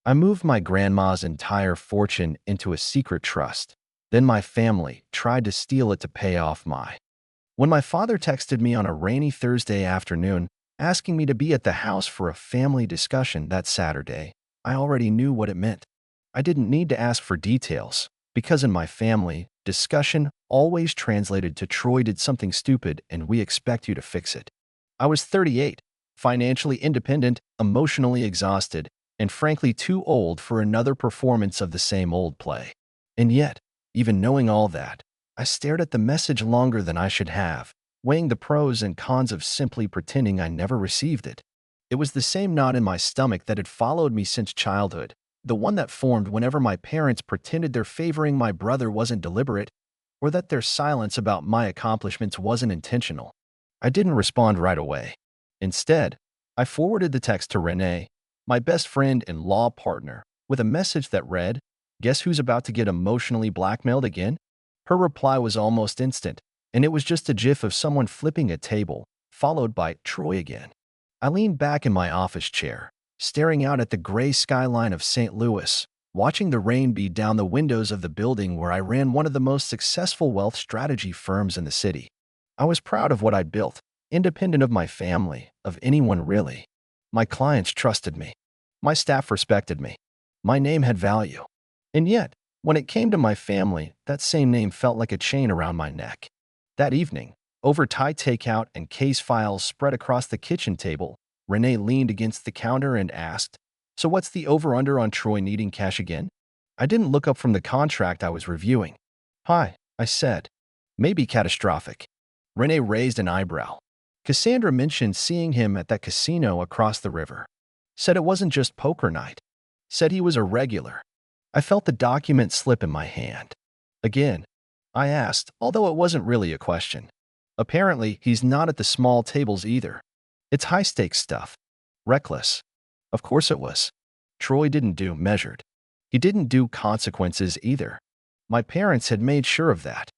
I moved my grandma's entire fortune into a secret trust. Then my family tried to steal it to pay off my. When my father texted me on a rainy Thursday afternoon, asking me to be at the house for a family discussion that Saturday, I already knew what it meant. I didn't need to ask for details, because in my family, discussion always translated to Troy did something stupid and we expect you to fix it. I was 38, financially independent, emotionally exhausted, and frankly too old for another performance of the same old play. And yet, even knowing all that, I stared at the message longer than I should have, weighing the pros and cons of simply pretending I never received it. It was the same knot in my stomach that had followed me since childhood, the one that formed whenever my parents pretended their favoring my brother wasn't deliberate, or that their silence about my accomplishments wasn't intentional. I didn't respond right away. Instead, I forwarded the text to Renee, my best friend and law partner, with a message that read, "Guess who's about to get emotionally blackmailed again?" Her reply was almost instant, and it was just a gif of someone flipping a table, followed by Troy again. I leaned back in my office chair, staring out at the gray skyline of St. Louis, watching the rain beat down the windows of the building where I ran one of the most successful wealth strategy firms in the city. I was proud of what I'd built, independent of my family, of anyone really. My clients trusted me. My staff respected me. My name had value. And yet, when it came to my family, that same name felt like a chain around my neck. That evening, over Thai takeout and case files spread across the kitchen table, Renee leaned against the counter and asked, "So what's the over-under on Troy needing cash again?" I didn't look up from the contract I was reviewing. "Hi," I said. "Maybe catastrophic." Renee raised an eyebrow. "Cassandra mentioned seeing him at that casino across the river. Said it wasn't just poker night. Said he was a regular." I felt the document slip in my hand. "Again?" I asked, although it wasn't really a question. "Apparently, he's not at the small tables either. It's high-stakes stuff. Reckless." Of course it was. Troy didn't do measured. He didn't do consequences either. My parents had made sure of that.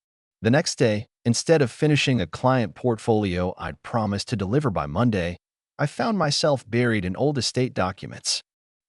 The next day, instead of finishing a client portfolio I'd promised to deliver by Monday, I found myself buried in old estate documents.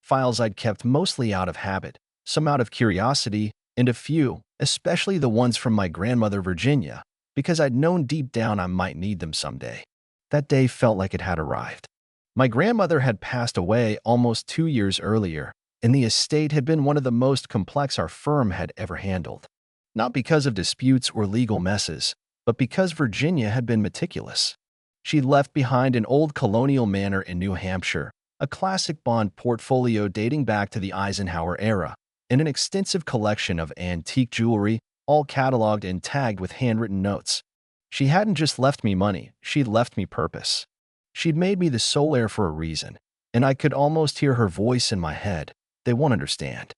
Files I'd kept mostly out of habit, some out of curiosity, and a few, especially the ones from my grandmother Virginia, because I'd known deep down I might need them someday. That day felt like it had arrived. My grandmother had passed away almost 2 years earlier, and the estate had been one of the most complex our firm had ever handled. Not because of disputes or legal messes, but because Virginia had been meticulous. She'd left behind an old colonial manor in New Hampshire, a classic bond portfolio dating back to the Eisenhower era, and an extensive collection of antique jewelry, all cataloged and tagged with handwritten notes. She hadn't just left me money, she'd left me purpose. She'd made me the sole heir for a reason, and I could almost hear her voice in my head. "They won't understand.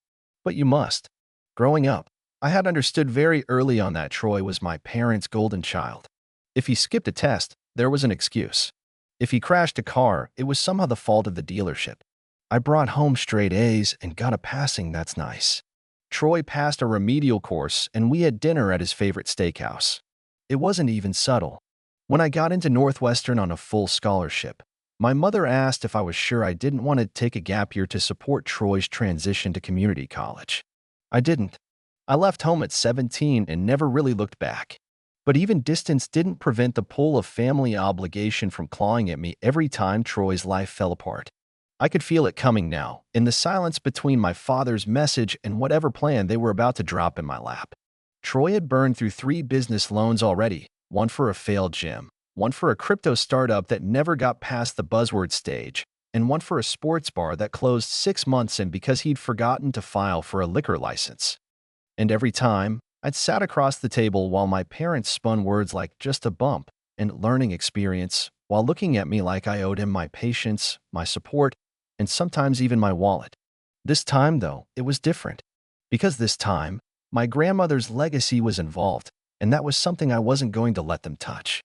But you must." Growing up, I had understood very early on that Troy was my parents' golden child. If he skipped a test, there was an excuse. If he crashed a car, it was somehow the fault of the dealership. I brought home straight A's and got a passing, that's nice. Troy passed a remedial course and we had dinner at his favorite steakhouse. It wasn't even subtle. When I got into Northwestern on a full scholarship, my mother asked if I was sure I didn't want to take a gap year to support Troy's transition to community college. I didn't. I left home at 17 and never really looked back. But even distance didn't prevent the pull of family obligation from clawing at me every time Troy's life fell apart. I could feel it coming now, in the silence between my father's message and whatever plan they were about to drop in my lap. Troy had burned through 3 business loans already, one for a failed gym, one for a crypto startup that never got past the buzzword stage, and one for a sports bar that closed 6 months in because he'd forgotten to file for a liquor license. And every time, I'd sat across the table while my parents spun words like "just a bump" and "learning experience," while looking at me like I owed him my patience, my support, and sometimes even my wallet. This time, though, it was different. Because this time, my grandmother's legacy was involved, and that was something I wasn't going to let them touch.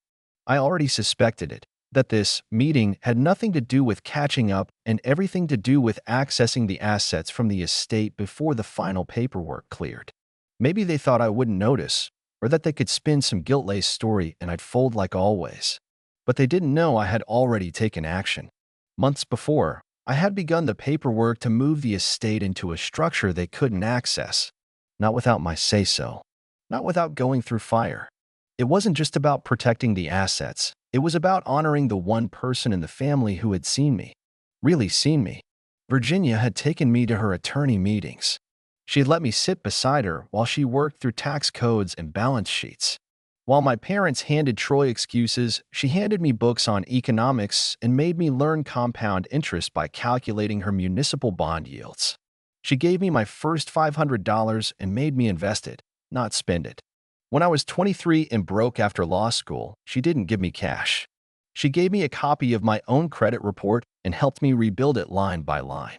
I already suspected it, that this meeting had nothing to do with catching up and everything to do with accessing the assets from the estate before the final paperwork cleared. Maybe they thought I wouldn't notice, or that they could spin some guilt-laced story and I'd fold like always. But they didn't know I had already taken action. Months before, I had begun the paperwork to move the estate into a structure they couldn't access, not without my say-so, not without going through fire. It wasn't just about protecting the assets. It was about honoring the one person in the family who had seen me, really seen me. Virginia had taken me to her attorney meetings. She had let me sit beside her while she worked through tax codes and balance sheets. While my parents handed Troy excuses, she handed me books on economics and made me learn compound interest by calculating her municipal bond yields. She gave me my first $500 and made me invest it, not spend it. When I was 23 and broke after law school, she didn't give me cash. She gave me a copy of my own credit report and helped me rebuild it line by line.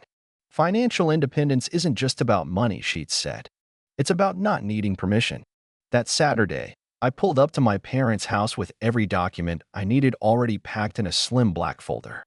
Financial independence isn't just about money, she said. It's about not needing permission. That Saturday, I pulled up to my parents' house with every document I needed already packed in a slim black folder.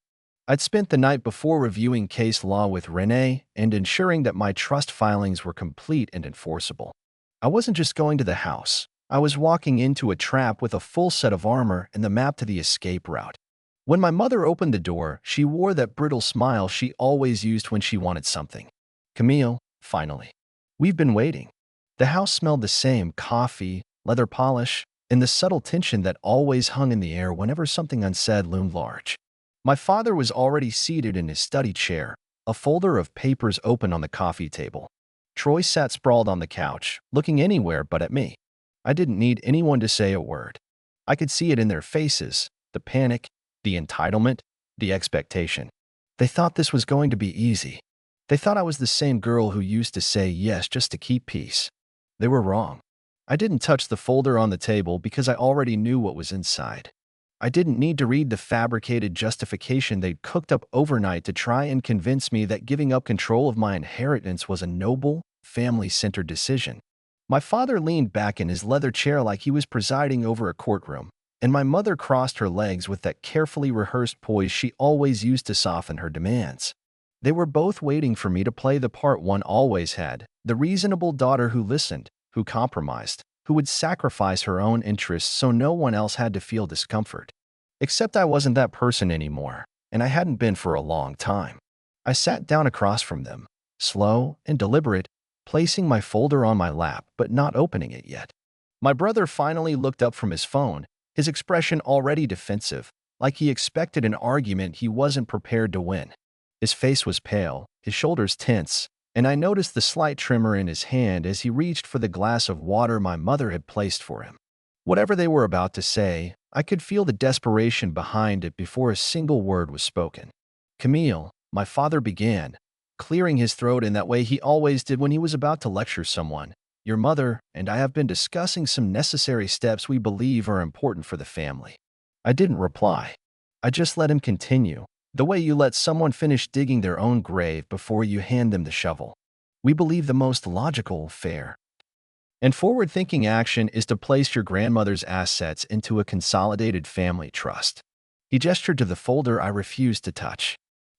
I'd spent the night before reviewing case law with Renee and ensuring that my trust filings were complete and enforceable. I wasn't just going to the house. I was walking into a trap with a full set of armor and the map to the escape route. When my mother opened the door, she wore that brittle smile she always used when she wanted something. "Camille, finally. We've been waiting." The house smelled the same: coffee, leather polish, and the subtle tension that always hung in the air whenever something unsaid loomed large. My father was already seated in his study chair, a folder of papers open on the coffee table. Troy sat sprawled on the couch, looking anywhere but at me. I didn't need anyone to say a word. I could see it in their faces: the panic, the entitlement, the expectation. They thought this was going to be easy. They thought I was the same girl who used to say yes just to keep peace. They were wrong. I didn't touch the folder on the table because I already knew what was inside. I didn't need to read the fabricated justification they'd cooked up overnight to try and convince me that giving up control of my inheritance was a noble, family-centered decision. My father leaned back in his leather chair like he was presiding over a courtroom, and my mother crossed her legs with that carefully rehearsed poise she always used to soften her demands. They were both waiting for me to play the part one always had: the reasonable daughter who listened, who compromised, who would sacrifice her own interests so no one else had to feel discomfort. Except I wasn't that person anymore, and I hadn't been for a long time. I sat down across from them, slow and deliberate, placing my folder on my lap but not opening it yet. My brother finally looked up from his phone, his expression already defensive, like he expected an argument he wasn't prepared to win. His face was pale, his shoulders tense, and I noticed the slight tremor in his hand as he reached for the glass of water my mother had placed for him. Whatever they were about to say, I could feel the desperation behind it before a single word was spoken. "Camille," my father began, clearing his throat in that way he always did when he was about to lecture someone. "Your mother and I have been discussing some necessary steps we believe are important for the family." I didn't reply. I just let him continue, the way you let someone finish digging their own grave before you hand them the shovel. "We believe the most logical, fair, and forward-thinking action is to place your grandmother's assets into a consolidated family trust." He gestured to the folder I refused to touch.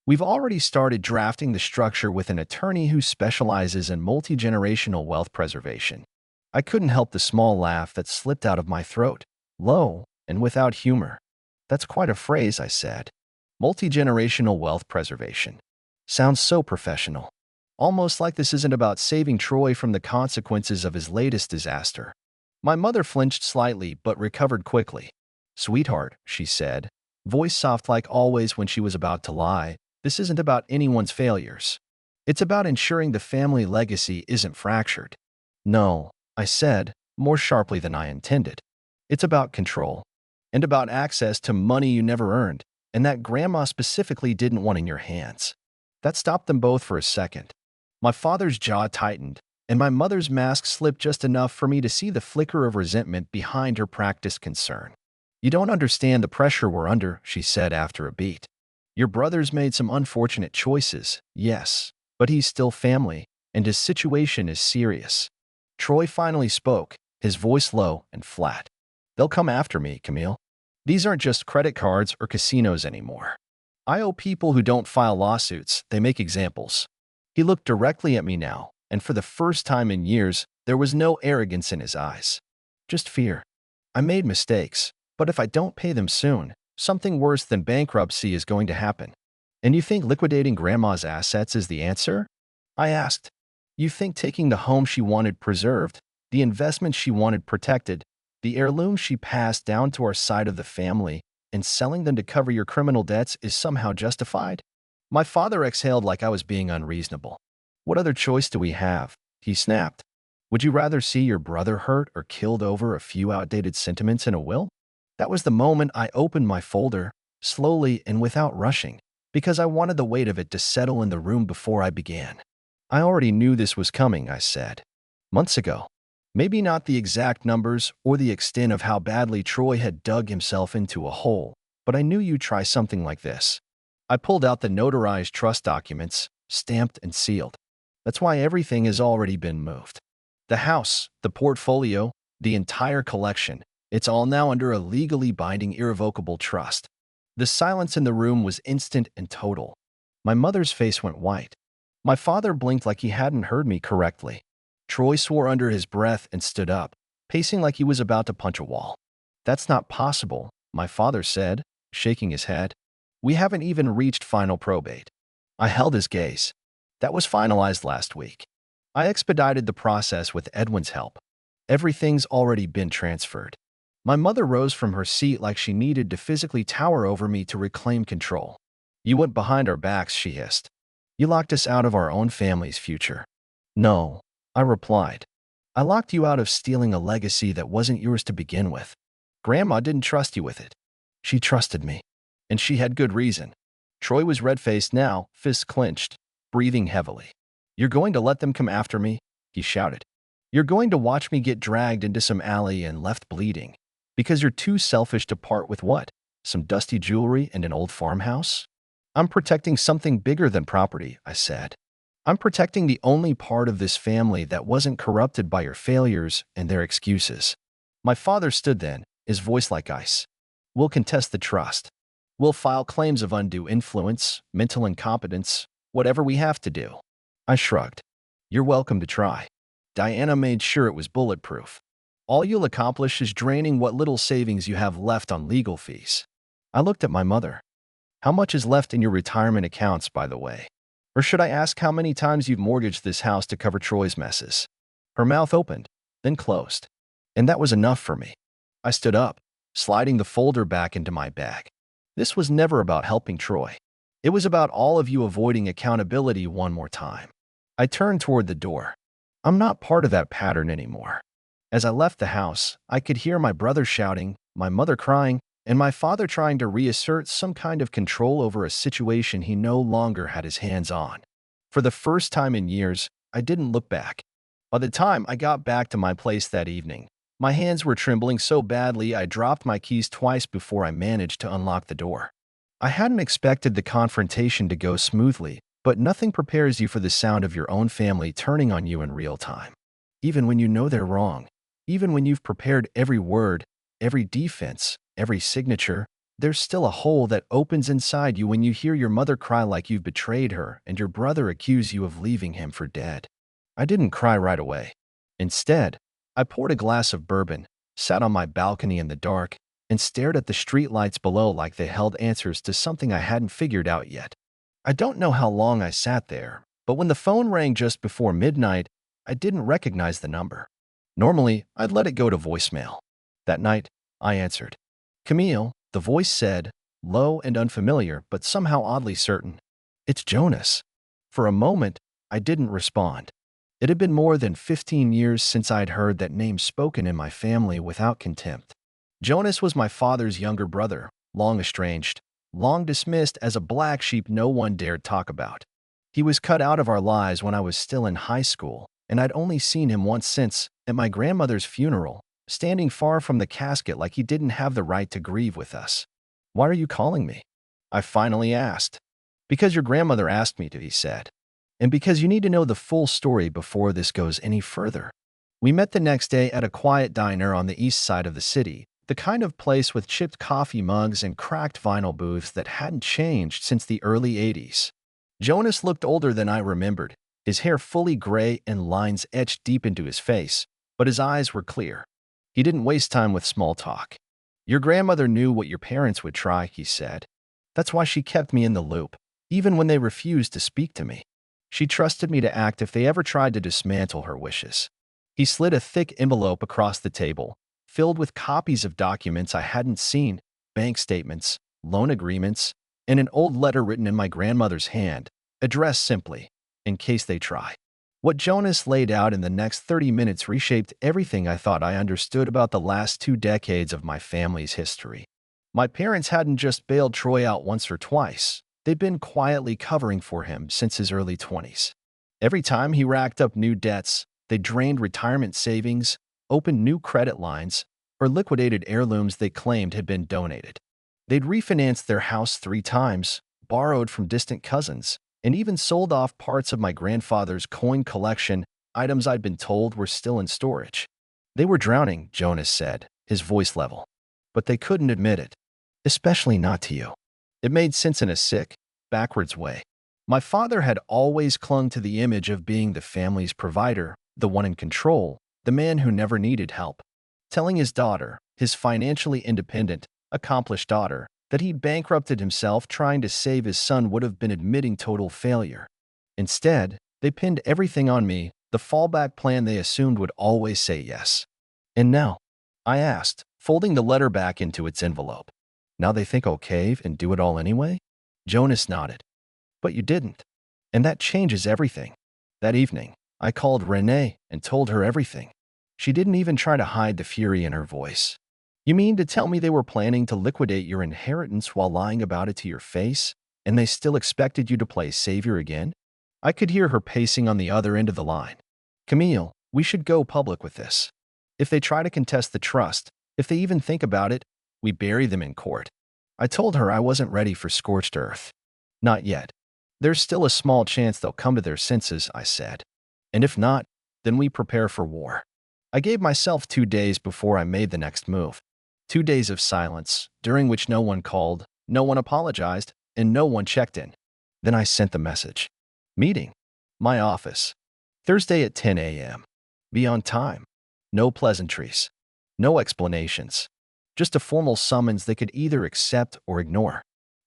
"We've already started drafting the structure with an attorney who specializes in multi-generational wealth preservation." I couldn't help the small laugh that slipped out of my throat, low and without humor. "That's quite a phrase," I said. "Multi-generational wealth preservation. Sounds so professional. Almost like this isn't about saving Troy from the consequences of his latest disaster." My mother flinched slightly but recovered quickly. "Sweetheart," she said, voice soft like always when she was about to lie, "this isn't about anyone's failures. It's about ensuring the family legacy isn't fractured." "No," I said, more sharply than I intended. "It's about control. And about access to money you never earned, and that Grandma specifically didn't want in your hands." That stopped them both for a second. My father's jaw tightened, and my mother's mask slipped just enough for me to see the flicker of resentment behind her practiced concern. "You don't understand the pressure we're under," she said after a beat. "Your brother's made some unfortunate choices, yes, but he's still family, and his situation is serious." Troy finally spoke, his voice low and flat. "They'll come after me, Camille. These aren't just credit cards or casinos anymore. I owe people who don't file lawsuits, they make examples." He looked directly at me now, and for the first time in years, there was no arrogance in his eyes. Just fear. "I made mistakes, but if I don't pay them soon, something worse than bankruptcy is going to happen. And you think liquidating Grandma's assets is the answer? I asked. You think taking the home she wanted preserved, the investments she wanted protected, the heirlooms she passed down to our side of the family, and selling them to cover your criminal debts is somehow justified? My father exhaled like I was being unreasonable. What other choice do we have? He snapped. Would you rather see your brother hurt or killed over a few outdated sentiments in a will? That was the moment I opened my folder, slowly and without rushing, because I wanted the weight of it to settle in the room before I began. I already knew this was coming, I said. Months ago. Maybe not the exact numbers or the extent of how badly Troy had dug himself into a hole, but I knew you'd try something like this. I pulled out the notarized trust documents, stamped and sealed. That's why everything has already been moved. The house, the portfolio, the entire collection, it's all now under a legally binding irrevocable trust. The silence in the room was instant and total. My mother's face went white. My father blinked like he hadn't heard me correctly. Troy swore under his breath and stood up, pacing like he was about to punch a wall. That's not possible, my father said, shaking his head. We haven't even reached final probate. I held his gaze. That was finalized last week. I expedited the process with Edwin's help. Everything's already been transferred. My mother rose from her seat like she needed to physically tower over me to reclaim control. You went behind our backs, she hissed. You locked us out of our own family's future. No, I replied. I locked you out of stealing a legacy that wasn't yours to begin with. Grandma didn't trust you with it. She trusted me. And she had good reason. Troy was red-faced now, fists clenched, breathing heavily. You're going to let them come after me? He shouted. You're going to watch me get dragged into some alley and left bleeding. Because you're too selfish to part with what? Some dusty jewelry and an old farmhouse? I'm protecting something bigger than property, I said. I'm protecting the only part of this family that wasn't corrupted by your failures and their excuses. My father stood then, his voice like ice. We'll contest the trust. We'll file claims of undue influence, mental incompetence, whatever we have to do. I shrugged. You're welcome to try. Diana made sure it was bulletproof. All you'll accomplish is draining what little savings you have left on legal fees. I looked at my mother. How much is left in your retirement accounts, by the way? Or should I ask how many times you've mortgaged this house to cover Troy's messes? Her mouth opened, then closed. And that was enough for me. I stood up, sliding the folder back into my bag. This was never about helping Troy. It was about all of you avoiding accountability one more time. I turned toward the door. I'm not part of that pattern anymore. As I left the house, I could hear my brother shouting, my mother crying, and my father trying to reassert some kind of control over a situation he no longer had his hands on. For the first time in years, I didn't look back. By the time I got back to my place that evening, my hands were trembling so badly I dropped my keys twice before I managed to unlock the door. I hadn't expected the confrontation to go smoothly, but nothing prepares you for the sound of your own family turning on you in real time. Even when you know they're wrong, even when you've prepared every word, every defense, every signature, there's still a hole that opens inside you when you hear your mother cry like you've betrayed her and your brother accuse you of leaving him for dead. I didn't cry right away. Instead, I poured a glass of bourbon, sat on my balcony in the dark, and stared at the streetlights below like they held answers to something I hadn't figured out yet. I don't know how long I sat there, but when the phone rang just before midnight, I didn't recognize the number. Normally, I'd let it go to voicemail. That night, I answered. Camille, the voice said, low and unfamiliar, but somehow oddly certain. It's Jonas. For a moment, I didn't respond. It had been more than 15 years since I'd heard that name spoken in my family without contempt. Jonas was my father's younger brother, long estranged, long dismissed as a black sheep no one dared talk about. He was cut out of our lives when I was still in high school, and I'd only seen him once since, at my grandmother's funeral, standing far from the casket like he didn't have the right to grieve with us. Why are you calling me? I finally asked. Because your grandmother asked me to, he said. And because you need to know the full story before this goes any further. We met the next day at a quiet diner on the east side of the city, the kind of place with chipped coffee mugs and cracked vinyl booths that hadn't changed since the early 80s. Jonas looked older than I remembered, his hair fully gray and lines etched deep into his face, but his eyes were clear. He didn't waste time with small talk. Your grandmother knew what your parents would try, he said. That's why she kept me in the loop. even when they refused to speak to me. She trusted me to act if they ever tried to dismantle her wishes. He slid a thick envelope across the table, filled with copies of documents I hadn't seen, bank statements, loan agreements, and an old letter written in my grandmother's hand, addressed simply, "In case they try." What Jonas laid out in the next 30 minutes reshaped everything I thought I understood about the last 2 decades of my family's history. My parents hadn't just bailed Troy out once or twice. They'd been quietly covering for him since his early 20s. Every time he racked up new debts, they drained retirement savings, opened new credit lines, or liquidated heirlooms they claimed had been donated. They'd refinanced their house 3 times, borrowed from distant cousins, and even sold off parts of my grandfather's coin collection, items I'd been told were still in storage. They were drowning, Jonas said, his voice level. But they couldn't admit it, especially not to you. It made sense in a sick, backwards way. My father had always clung to the image of being the family's provider, the one in control, the man who never needed help. Telling his daughter, his financially independent, accomplished daughter, that he'd bankrupted himself trying to save his son would have been admitting total failure. Instead, they pinned everything on me, the fallback plan they assumed would always say yes. "And now?" I asked, folding the letter back into its envelope. "Now they think I'll cave and do it all anyway?" Jonas nodded. "But you didn't. And that changes everything." That evening, I called Renee and told her everything. She didn't even try to hide the fury in her voice. "You mean to tell me they were planning to liquidate your inheritance while lying about it to your face, and they still expected you to play savior again?" I could hear her pacing on the other end of the line. "Camille, we should go public with this. If they try to contest the trust, if they even think about it, we bury them in court." I told her I wasn't ready for scorched earth. "Not yet. There's still a small chance they'll come to their senses," I said. "And if not, then we prepare for war." I gave myself 2 days before I made the next move. 2 days of silence, during which no one called, no one apologized, and no one checked in. Then I sent the message. Meeting. My office. Thursday at 10 a.m. Be on time. No pleasantries. No explanations. Just a formal summons they could either accept or ignore.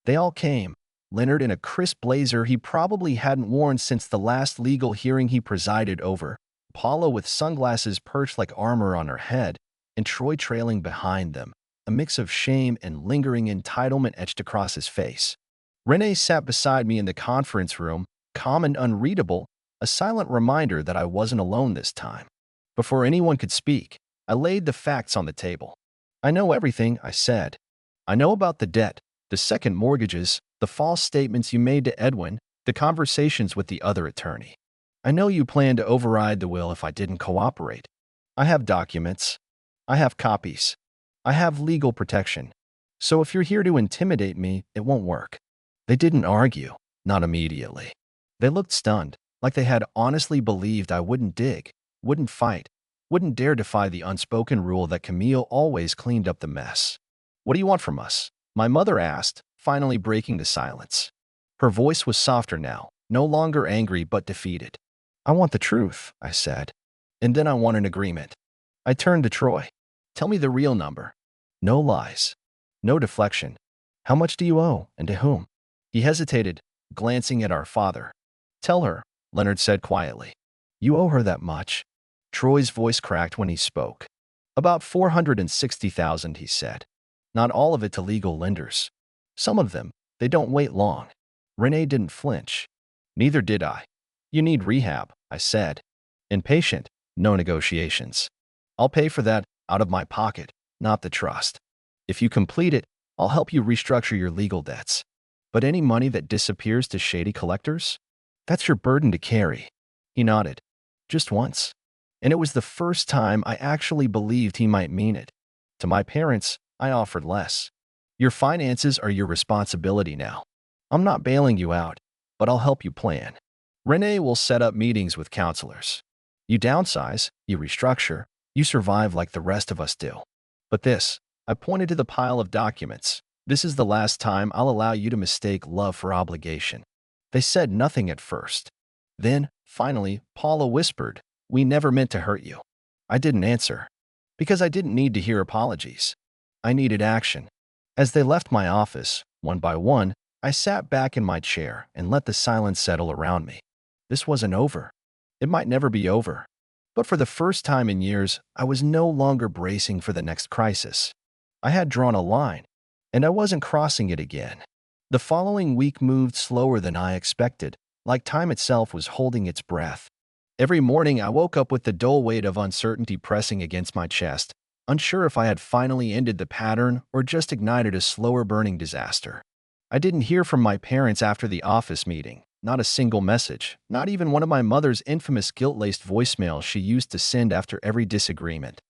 They all came. Leonard in a crisp blazer he probably hadn't worn since the last legal hearing he presided over. Paula with sunglasses perched like armor on her head, and Troy trailing behind them, a mix of shame and lingering entitlement etched across his face. Renee sat beside me in the conference room, calm and unreadable, a silent reminder that I wasn't alone this time. Before anyone could speak, I laid the facts on the table. "I know everything," I said. "I know about the debt, the second mortgages, the false statements you made to Edwin, the conversations with the other attorney. I know you plan to override the will if I didn't cooperate. I have documents. I have copies. I have legal protection. So if you're here to intimidate me, it won't work." They didn't argue, not immediately. They looked stunned, like they had honestly believed I wouldn't dig, wouldn't fight, wouldn't dare defy the unspoken rule that Camille always cleaned up the mess. "What do you want from us?" my mother asked, finally breaking the silence. Her voice was softer now, no longer angry but defeated. "I want the truth," I said. "And then I want an agreement." I turned to Troy. "Tell me the real number. No lies. No deflection. How much do you owe, and to whom?" He hesitated, glancing at our father. "Tell her," Leonard said quietly. "You owe her that much." Troy's voice cracked when he spoke. "About 460,000, he said. "Not all of it to legal lenders. Some of them, they don't wait long." Renee didn't flinch. Neither did I. "You need rehab," I said. "Impatient, no negotiations. I'll pay for that out of my pocket, not the trust. If you complete it, I'll help you restructure your legal debts. But any money that disappears to shady collectors? That's your burden to carry." He nodded. "Just once." And it was the first time I actually believed he might mean it. To my parents, I offered less. "Your finances are your responsibility now. I'm not bailing you out, but I'll help you plan. Renee will set up meetings with counselors. You downsize, you restructure, you survive like the rest of us do. But this," I pointed to the pile of documents, "this is the last time I'll allow you to mistake love for obligation." They said nothing at first. Then, finally, Paula whispered, "We never meant to hurt you." I didn't answer, because I didn't need to hear apologies. I needed action. As they left my office, one by one, I sat back in my chair and let the silence settle around me. This wasn't over. It might never be over. But for the first time in years, I was no longer bracing for the next crisis. I had drawn a line, and I wasn't crossing it again. The following week moved slower than I expected, like time itself was holding its breath. Every morning, I woke up with the dull weight of uncertainty pressing against my chest, unsure if I had finally ended the pattern or just ignited a slower burning disaster. I didn't hear from my parents after the office meeting. Not a single message, not even one of my mother's infamous guilt-laced voicemails she used to send after every disagreement.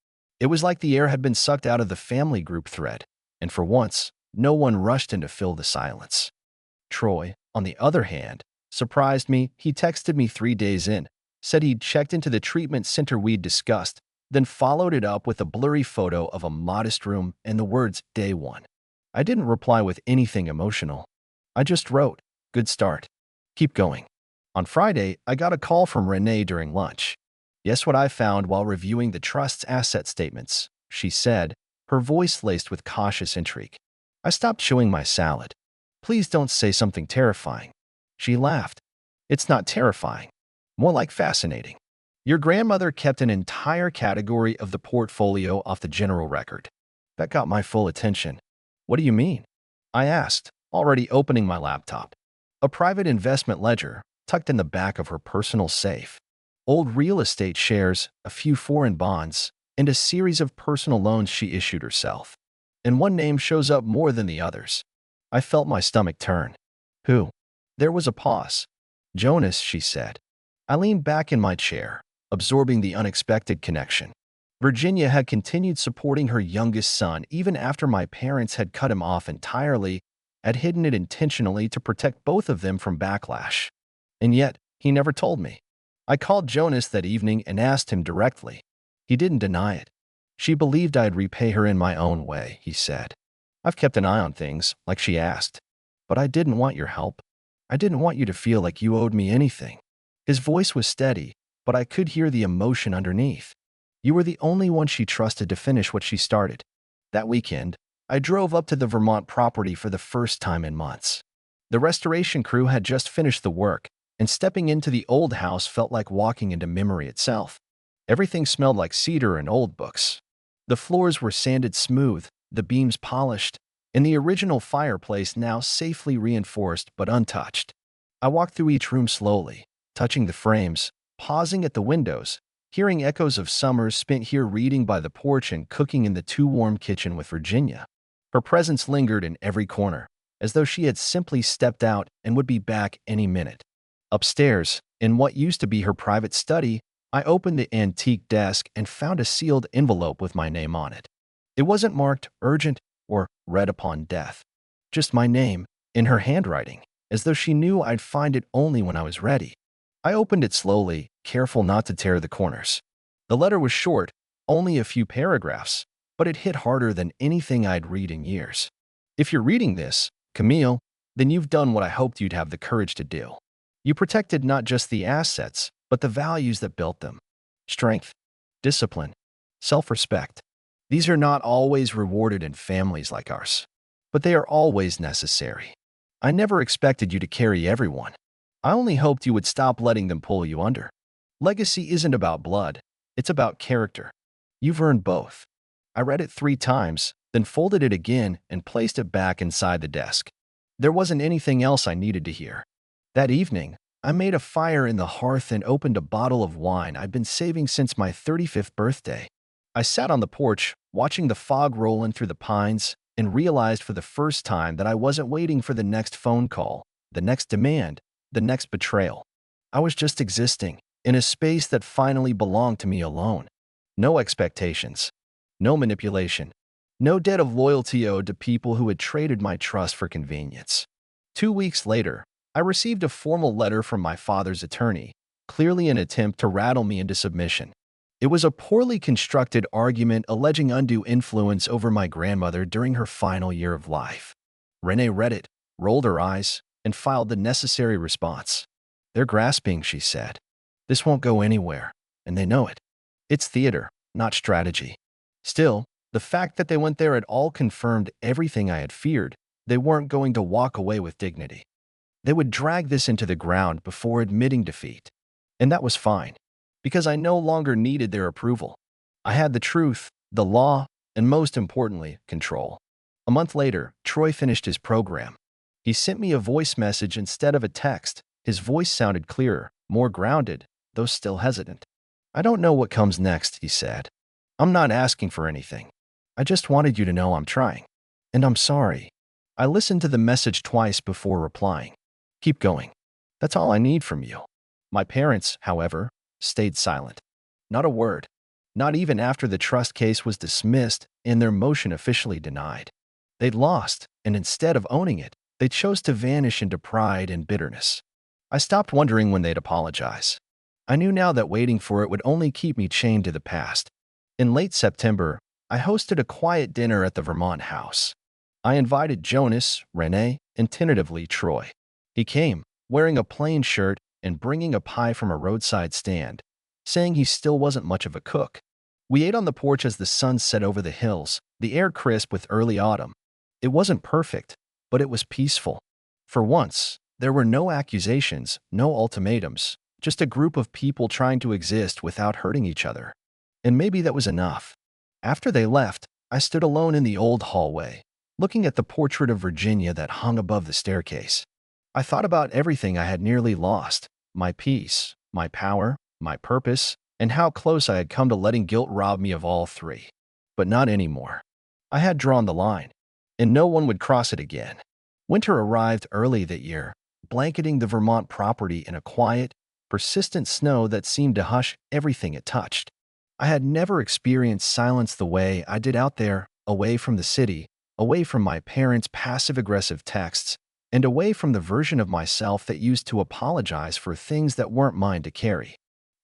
It was like the air had been sucked out of the family group thread, and for once, no one rushed in to fill the silence. Troy, on the other hand, surprised me. He texted me 3 days in, said he'd checked into the treatment center we'd discussed, then followed it up with a blurry photo of a modest room and the words, "Day 1." I didn't reply with anything emotional. I just wrote, "Good start. Keep going." On Friday, I got a call from Renee during lunch. Guess what I found while reviewing the trust's asset statements, she said, her voice laced with cautious intrigue. I stopped chewing my salad. "Please don't say something terrifying." She laughed. "It's not terrifying. More like fascinating. Your grandmother kept an entire category of the portfolio off the general record." That got my full attention. "What do you mean?" I asked, already opening my laptop. "A private investment ledger tucked in the back of her personal safe. Old real estate shares, a few foreign bonds, and a series of personal loans she issued herself. And one name shows up more than the others." I felt my stomach turn. "Who?" There was a pause. "Jonas," she said. I leaned back in my chair, absorbing the unexpected connection. Virginia had continued supporting her youngest son even after my parents had cut him off entirely, had hidden it intentionally to protect both of them from backlash. And yet, he never told me. I called Jonas that evening and asked him directly. He didn't deny it. "She believed I'd repay her in my own way," he said. "I've kept an eye on things, like she asked. But I didn't want your help. I didn't want you to feel like you owed me anything." His voice was steady, but I could hear the emotion underneath. "You were the only one she trusted to finish what she started." That weekend, I drove up to the Vermont property for the first time in months. The restoration crew had just finished the work, and stepping into the old house felt like walking into memory itself. Everything smelled like cedar and old books. The floors were sanded smooth, the beams polished, and the original fireplace now safely reinforced but untouched. I walked through each room slowly, touching the frames, pausing at the windows, hearing echoes of summers spent here reading by the porch and cooking in the too-warm kitchen with Virginia. Her presence lingered in every corner, as though she had simply stepped out and would be back any minute. Upstairs, in what used to be her private study, I opened the antique desk and found a sealed envelope with my name on it. It wasn't marked urgent or read upon death. Just my name, in her handwriting, as though she knew I'd find it only when I was ready. I opened it slowly, careful not to tear the corners. The letter was short, only a few paragraphs, but it hit harder than anything I'd read in years. "If you're reading this, Camille, then you've done what I hoped you'd have the courage to do. You protected not just the assets, but the values that built them. Strength, discipline, self-respect. These are not always rewarded in families like ours, but they are always necessary. I never expected you to carry everyone. I only hoped you would stop letting them pull you under. Legacy isn't about blood, it's about character. You've earned both." I read it 3 times, then folded it again and placed it back inside the desk. There wasn't anything else I needed to hear. That evening, I made a fire in the hearth and opened a bottle of wine I'd been saving since my 35th birthday. I sat on the porch, watching the fog roll in through the pines, and realized for the first time that I wasn't waiting for the next phone call, the next demand, the next betrayal. I was just existing, in a space that finally belonged to me alone. No expectations, no manipulation, no debt of loyalty owed to people who had traded my trust for convenience. 2 weeks later, I received a formal letter from my father's attorney, clearly an attempt to rattle me into submission. It was a poorly constructed argument alleging undue influence over my grandmother during her final year of life. Renee read it, rolled her eyes, and filed the necessary response. "They're grasping," she said. "This won't go anywhere, and they know it. It's theater, not strategy." Still, the fact that they went there at all confirmed everything I had feared. They weren't going to walk away with dignity. They would drag this into the ground before admitting defeat. And that was fine, because I no longer needed their approval. I had the truth, the law, and most importantly, control. A month later, Troy finished his program. He sent me a voice message instead of a text. His voice sounded clearer, more grounded, though still hesitant. "I don't know what comes next," he said. "I'm not asking for anything. I just wanted you to know I'm trying. And I'm sorry." I listened to the message twice before replying. "Keep going. That's all I need from you." My parents, however, stayed silent. Not a word. Not even after the trust case was dismissed and their motion officially denied. They'd lost, and instead of owning it, they chose to vanish into pride and bitterness. I stopped wondering when they'd apologize. I knew now that waiting for it would only keep me chained to the past. In late September, I hosted a quiet dinner at the Vermont house. I invited Jonas, Renee, and tentatively Troy. He came, wearing a plain shirt and bringing a pie from a roadside stand, saying he still wasn't much of a cook. We ate on the porch as the sun set over the hills, the air crisp with early autumn. It wasn't perfect, but it was peaceful. For once, there were no accusations, no ultimatums, just a group of people trying to exist without hurting each other. And maybe that was enough. After they left, I stood alone in the old hallway, looking at the portrait of Virginia that hung above the staircase. I thought about everything I had nearly lost: my peace, my power, my purpose, and how close I had come to letting guilt rob me of all three. But not anymore. I had drawn the line, and no one would cross it again. Winter arrived early that year, blanketing the Vermont property in a quiet, persistent snow that seemed to hush everything it touched. I had never experienced silence the way I did out there, away from the city, away from my parents' passive-aggressive texts, and away from the version of myself that used to apologize for things that weren't mine to carry.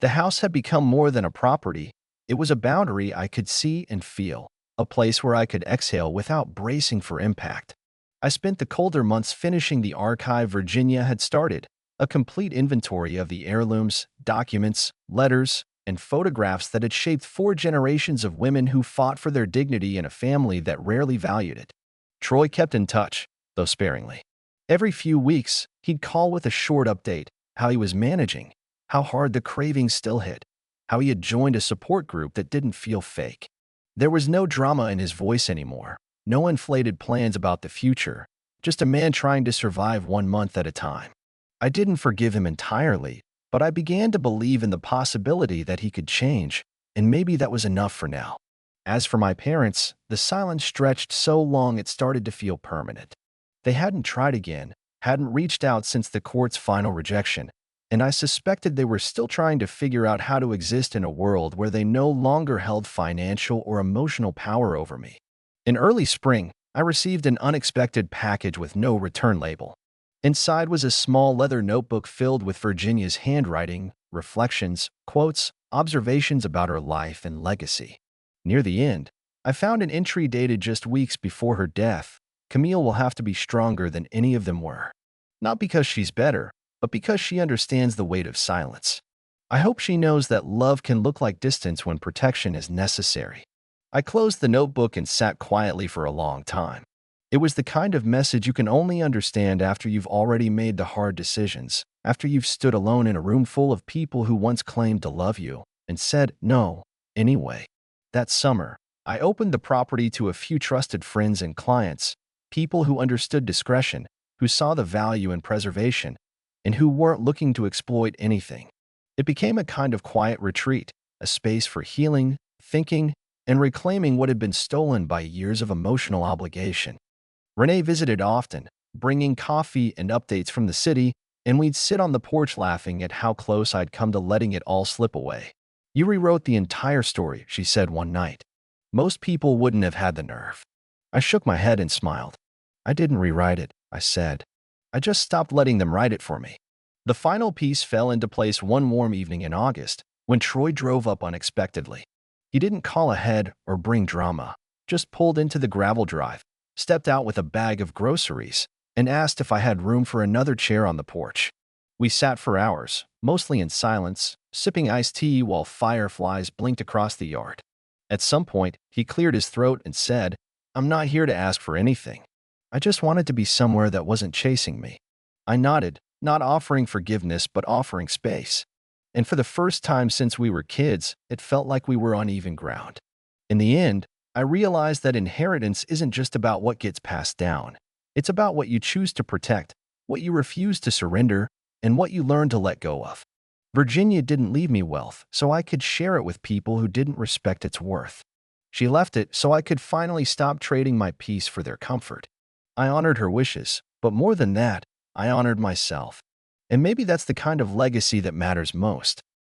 The house had become more than a property. It was a boundary I could see and feel, a place where I could exhale without bracing for impact. I spent the colder months finishing the archive Virginia had started, a complete inventory of the heirlooms, documents, letters, and photographs that had shaped 4 generations of women who fought for their dignity in a family that rarely valued it. Troy kept in touch, though sparingly. Every few weeks, he'd call with a short update: how he was managing, how hard the cravings still hit, how he had joined a support group that didn't feel fake. There was no drama in his voice anymore, no inflated plans about the future, just a man trying to survive 1 month at a time. I didn't forgive him entirely, but I began to believe in the possibility that he could change, and maybe that was enough for now. As for my parents, the silence stretched so long it started to feel permanent. They hadn't tried again, hadn't reached out since the court's final rejection, and I suspected they were still trying to figure out how to exist in a world where they no longer held financial or emotional power over me. In early spring, I received an unexpected package with no return label. Inside was a small leather notebook filled with Virginia's handwriting, reflections, quotes, observations about her life and legacy. Near the end, I found an entry dated just weeks before her death: "Camille will have to be stronger than any of them were. Not because she's better, but because she understands the weight of silence. I hope she knows that love can look like distance when protection is necessary." I closed the notebook and sat quietly for a long time. It was the kind of message you can only understand after you've already made the hard decisions, after you've stood alone in a room full of people who once claimed to love you and said no anyway. That summer, I opened the property to a few trusted friends and clients, people who understood discretion, who saw the value in preservation, and who weren't looking to exploit anything. It became a kind of quiet retreat, a space for healing, thinking, and reclaiming what had been stolen by years of emotional obligation. Renee visited often, bringing coffee and updates from the city, and we'd sit on the porch laughing at how close I'd come to letting it all slip away. "You rewrote the entire story," she said one night. "Most people wouldn't have had the nerve." I shook my head and smiled. "I didn't rewrite it," I said. "I just stopped letting them write it for me." The final piece fell into place one warm evening in August, when Troy drove up unexpectedly. He didn't call ahead or bring drama, just pulled into the gravel drive, stepped out with a bag of groceries, and asked if I had room for another chair on the porch. We sat for hours, mostly in silence, sipping iced tea while fireflies blinked across the yard. At some point, he cleared his throat and said, "I'm not here to ask for anything. I just wanted to be somewhere that wasn't chasing me. I nodded, not offering forgiveness but offering space. And for the first time since we were kids, it felt like we were on even ground. In the end, I realized that inheritance isn't just about what gets passed down. It's about what you choose to protect, what you refuse to surrender, and what you learn to let go of. Virginia didn't leave me wealth, so I could share it with people who didn't respect its worth. She left it so I could finally stop trading my peace for their comfort. I honored her wishes, but more than that, I honored myself. And maybe that's the kind of legacy that matters most.